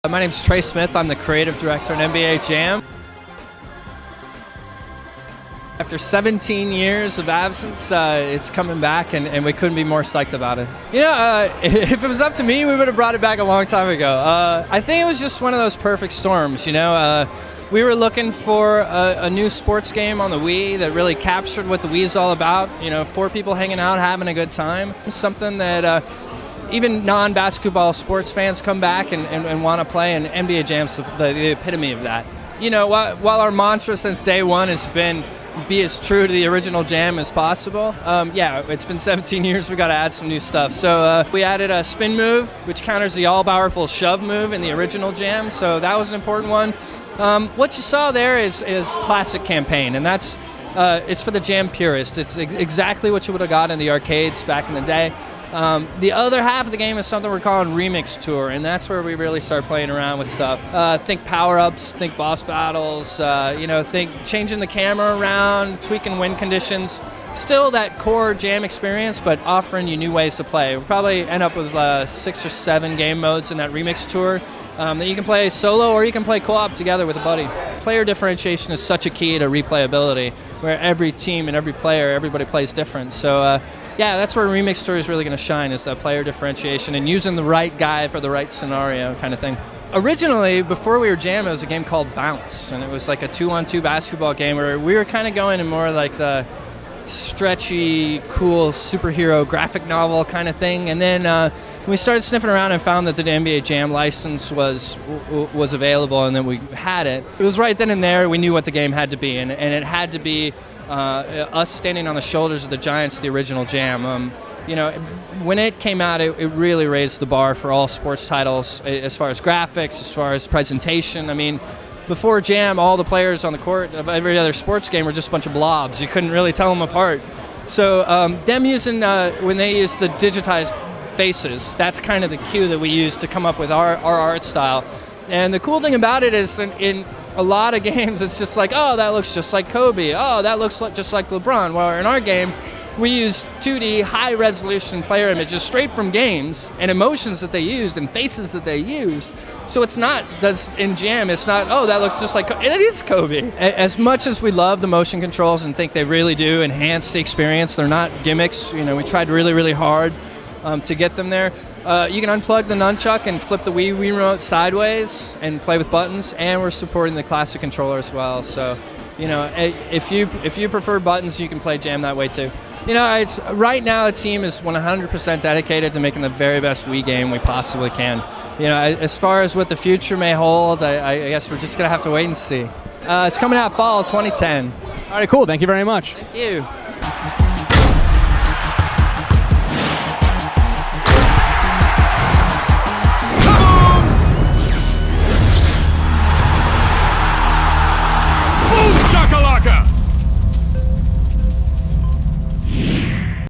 My name's Trey Smith. I'm the Creative Director at NBA Jam. After 17 years of absence, it's coming back, and we couldn't be more psyched about it. You know, if it was up to me, we would have brought it back a long time ago. I think it was just one of those perfect storms, you know. We were looking for a new sports game on the Wii that really captured what the Wii is all about. You know, 4 people hanging out, having a good time. Something that even non-basketball sports fans come back and want to play, and NBA Jam's the epitome of that. You know, while our mantra since day one has been be as true to the original Jam as possible. Yeah, it's been 17 years, we got to add some new stuff. So we added a spin move, which counters the all-powerful shove move in the original Jam, so that was an important one. What you saw there is classic campaign, and that's it's for the Jam purist. It's exactly what you would have got in the arcades back in the day. The other half of the game is something we're calling Remix Tour, and that's where we really start playing around with stuff. Think power-ups, think boss battles, you know, think changing the camera around, tweaking win conditions. Still that core Jam experience, but offering you new ways to play. We'll probably end up with 6 or 7 game modes in that Remix Tour that you can play solo or you can play co-op together with a buddy. Player differentiation is such a key to replayability, where every team and every player, everybody plays different. So yeah, that's where Remix Tour is really going to shine, is that player differentiation and using the right guy for the right scenario kind of thing. Originally, before we were Jam, it was a game called Bounce, and it was like a 2-on-2 basketball game where we were kind of going in more like the stretchy, cool superhero graphic novel kind of thing. And then we started sniffing around and found that the NBA Jam license was available, and then we had it. It was right then and there we knew what the game had to be, and it had to be us standing on the shoulders of the giants of the original Jam. You know, when it came out, it really raised the bar for all sports titles as far as graphics, as far as presentation. I mean, before Jam, all the players on the court of every other sports game were just a bunch of blobs. You couldn't really tell them apart. So them using, when they use the digitized faces, that's kind of the cue that we use to come up with our art style. And the cool thing about it is in a lot of games, it's just like, oh, that looks just like Kobe. Oh, that looks just like LeBron. Well, in our game, we use 2D high-resolution player images straight from games and emotions that they used and faces that they used. So it's not, in Jam, it's not, oh, that looks just like Kobe. It is Kobe. As much as we love the motion controls and think they really do enhance the experience, they're not gimmicks. You know, we tried really, really hard to get them there. You can unplug the nunchuck and flip the Wii remote sideways and play with buttons, and we're supporting the classic controller as well. So, you know, if you prefer buttons, you can play Jam that way too. You know, right now the team is 100% dedicated to making the very best Wii game we possibly can. You know, as far as what the future may hold, I guess we're just gonna have to wait and see. It's coming out fall 2010. All right, cool. Thank you very much. Thank you.